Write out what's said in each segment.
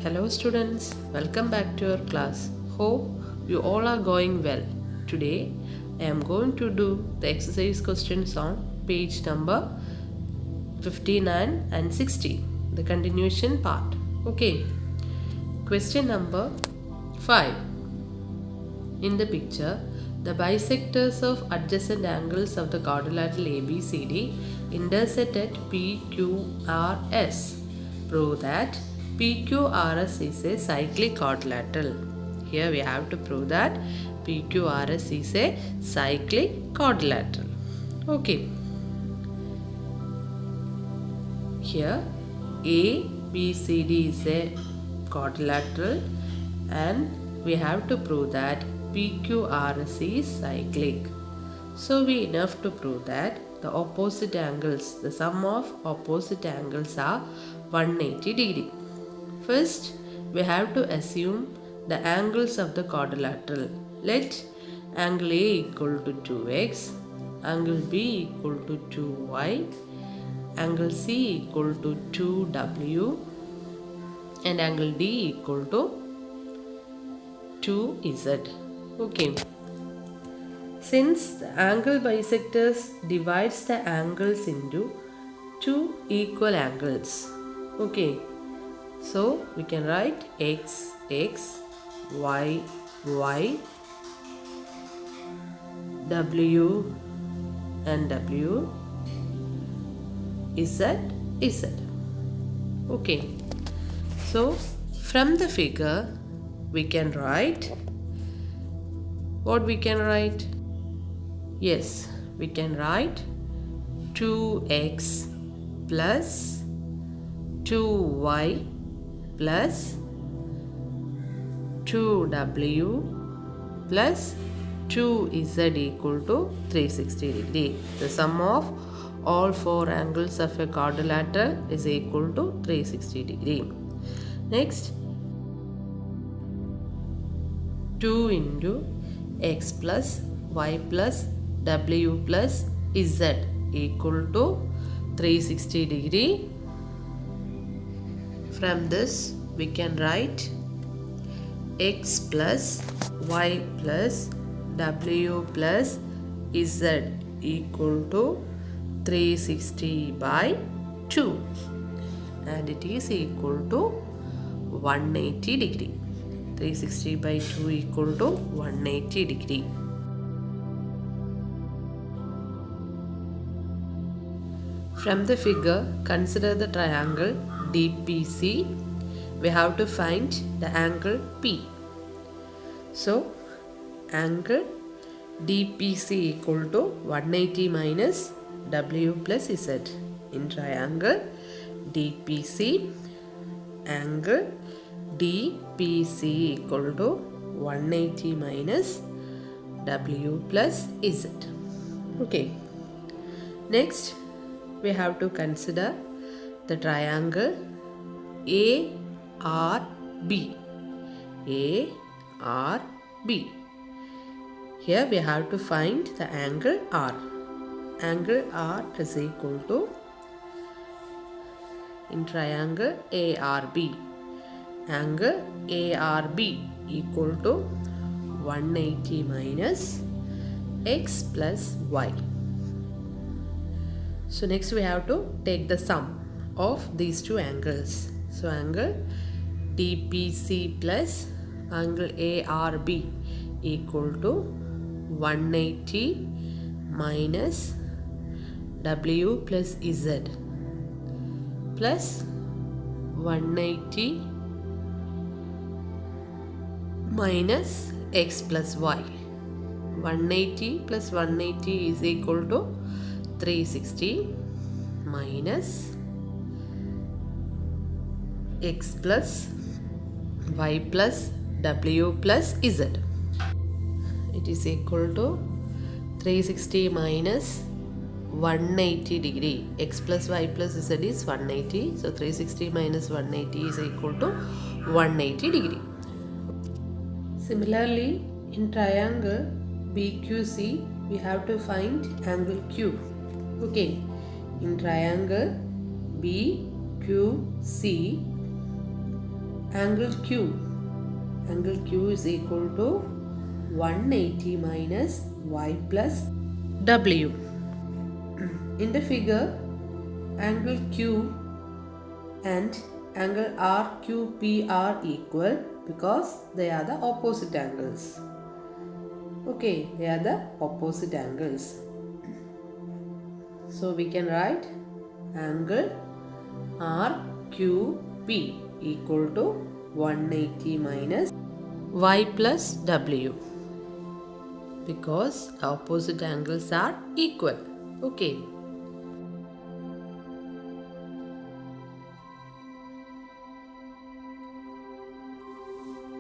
Hello students, welcome back to our class. Hope you all are going well. Today I am going to do the exercise questions on page number 59 and 60, the continuation part. Okay, question number 5. In the picture, the bisectors of adjacent angles of the quadrilateral ABCD intersect at PQRS. Prove that PQRS is a cyclic quadrilateral. Here we have to prove that PQRS is a cyclic quadrilateral. Okay. Here ABCD is a quadrilateral and we have to prove that PQRS is cyclic. So we enough to prove that the opposite angles, the sum of opposite angles are 180 degree. First, we have to assume the angles of the quadrilateral. Let angle A equal to 2x, angle B equal to 2y, angle C equal to 2w, and angle D equal to 2z. Okay. Since the angle bisectors divides the angles into two equal angles. Okay. So we can write x, x, y, y, w and w, z, z. Okay. So from the figure we can write what we can write? Yes, we can write 2x plus 2y plus 2w plus 2z equal to 360 degree. The sum of all four angles of a quadrilateral is equal to 360 degree. Next, 2 into x plus y plus w plus z equal to 360 degree. From this we can write x plus y plus w plus z equal to 360 by 2 and it is equal to 180 degree. 360 by 2 equal to 180 degree. From the figure, consider the triangle DPC. We have to find the angle P. So, angle DPC equal to 180 minus W plus Z. In triangle DPC, angle DPC equal to 180 minus W plus Z. Okay. Next, we have to consider the triangle ARB. ARB. Here we have to find the angle R. Angle R is equal to, in triangle ARB, angle ARB equal to 180 minus x plus y. So next we have to take the sum of these two angles. So angle DPC plus angle ARB equal to 180 minus W plus Z plus 180 minus x plus y. 180 plus 180 is equal to 360 minus x plus y plus w plus z. It is equal to 360 minus 180 degree. X plus y plus z is 180. So 360 minus 180 is equal to 180 degree. Similarly, in triangle BQC, we have to find angle Q. Okay, in triangle BQC, angle Q. Angle Q is equal to 180 minus y plus w. In the figure, angle Q and angle RQP are equal because they are the opposite angles. Okay, they are the opposite angles. So we can write angle RQP equal to 180 minus y plus w because opposite angles are equal. Okay.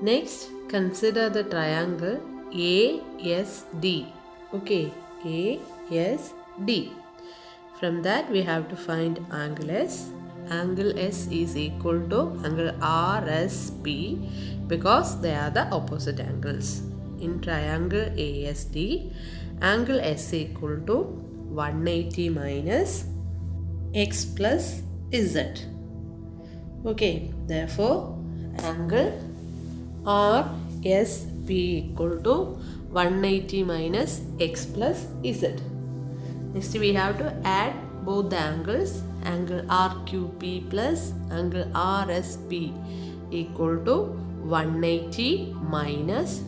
Next, consider the triangle ASD. Okay, ASD. From that we have to find angle S. Angle S is equal to angle RSP because they are the opposite angles. In triangle ASD, angle S equal to 180 minus x plus z. Okay, therefore angle RSP equal to 180 minus x plus z. Next we have to add both the angles. Angle RQP plus angle RSP equal to 180 minus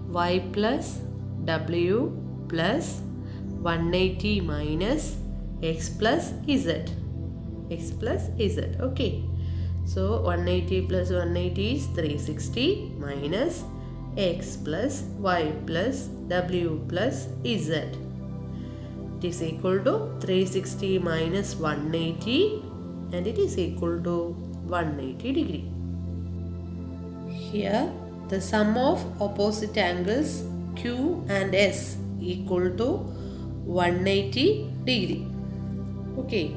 y plus w plus 180 minus x plus z. X plus z. Okay. So 180 plus 180 is 360 minus x plus y plus w plus z. It is equal to 360 minus 180 and it is equal to 180 degree. Here the sum of opposite angles Q and S equal to 180 degree. Okay,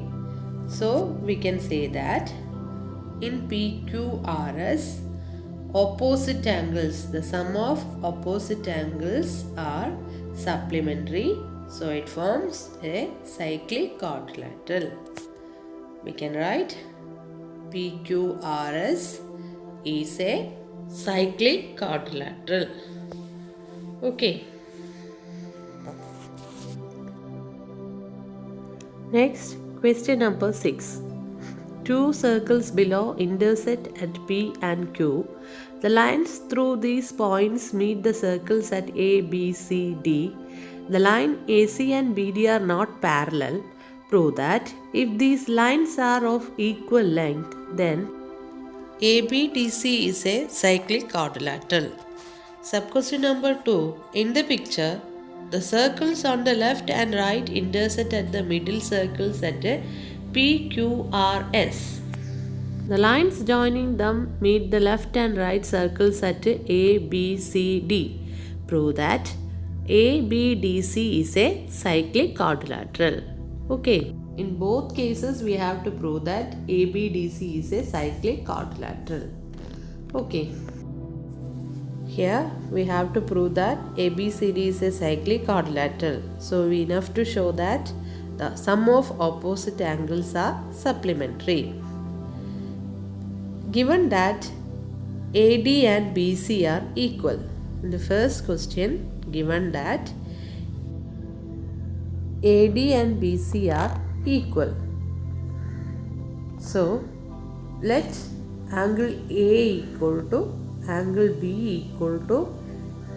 so we can say that in PQRS opposite angles, the sum of opposite angles are supplementary. So it forms a cyclic quadrilateral. We can write PQRS is a cyclic quadrilateral. Okay. Next, question number 6. Two circles below intersect at P and Q. The lines through these points meet the circles at A, B, C, D. The line AC and BD are not parallel. Prove that if these lines are of equal length, then ABDC is a cyclic quadrilateral. Sub-question number 2. In the picture, the circles on the left and right intersect at the middle circles at PQRS. The lines joining them meet the left and right circles at ABCD. Prove that ABDC is a cyclic quadrilateral. Okay, in both cases we have to prove that ABDC is a cyclic quadrilateral. Okay, here we have to prove that ABCD is a cyclic quadrilateral. So we enough to show that the sum of opposite angles are supplementary. Given that AD and BC are equal. In the first question, given that AD and BC are equal. So let angle A equal to angle B equal to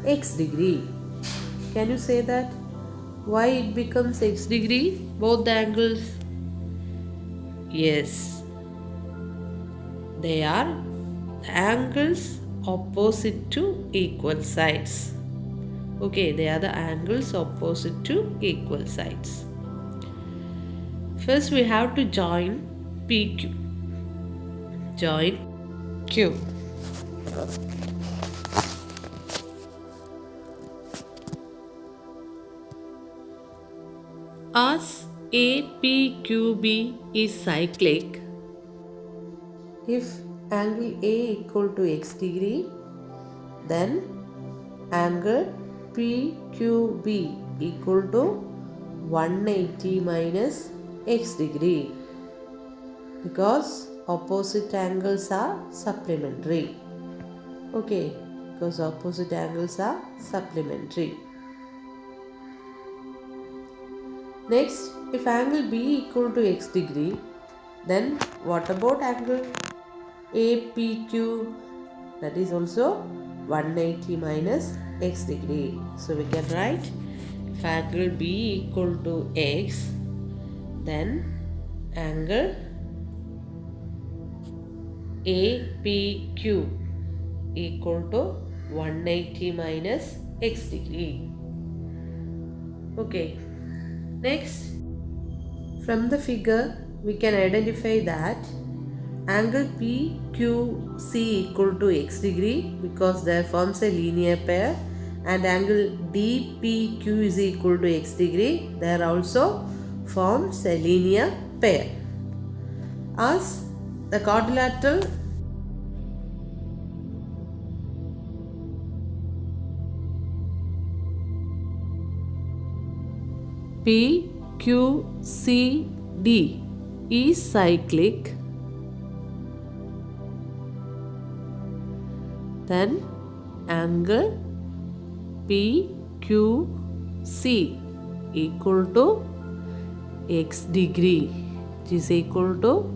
x degree. Can you say that? Why it becomes x degree? Both the angles? Yes. They are angles opposite to equal sides. Okay, they are the angles opposite to equal sides. First we have to join PQ. Join Q. As APQB is cyclic, if angle A equal to x degree, then angle PQB equal to 180 minus x degree, because opposite angles are supplementary. Okay, because opposite angles are supplementary. Next, if angle B equal to x degree, then what about angle APQ? That is also 180 minus x degree. So we can write, if angle B equal to x, then angle APQ equal to 180 minus x degree. Okay. Next, from the figure we can identify that angle PQC equal to x degree because there forms a linear pair, and angle DPQ is equal to x degree, there also forms a linear pair. As the quadrilateral PQCD is cyclic, then angle PQC equal to x degree, which is equal to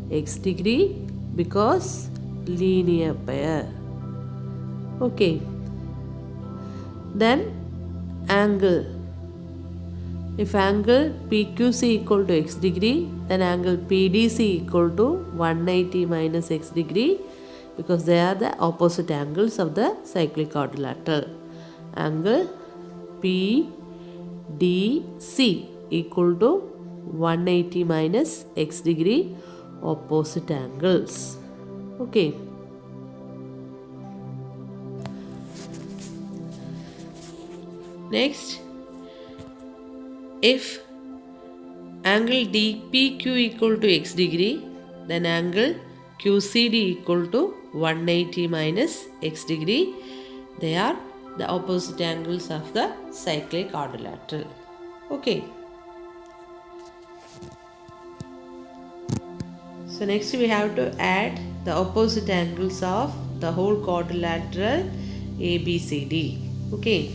x degree because linear pair. Okay, then angle, if angle PQC equal to x degree, then angle PDC equal to 180 minus x degree because they are the opposite angles of the cyclic quadrilateral. Angle PDC equal to 180 minus x degree, opposite angles. Okay. Next, if angle DPQ equal to x degree, then angle QCD equal to 180 minus x degree. They are the opposite angles of the cyclic quadrilateral. Okay. So next we have to add the opposite angles of the whole quadrilateral ABCD. Okay.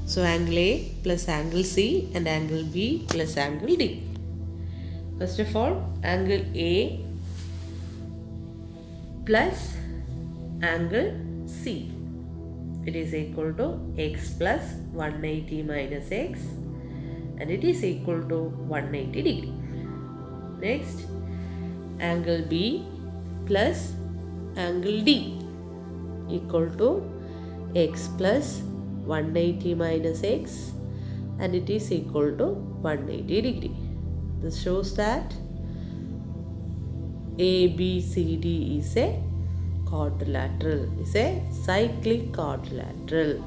So angle A plus angle C and angle B plus angle D. First of all, angle A plus angle C. It is equal to x plus 180 minus x, and it is equal to 180 degree. Next, angle B plus angle D equal to x plus 180 minus x, and it is equal to 180 degree. This shows that ABCD is a quadrilateral, is a cyclic quadrilateral.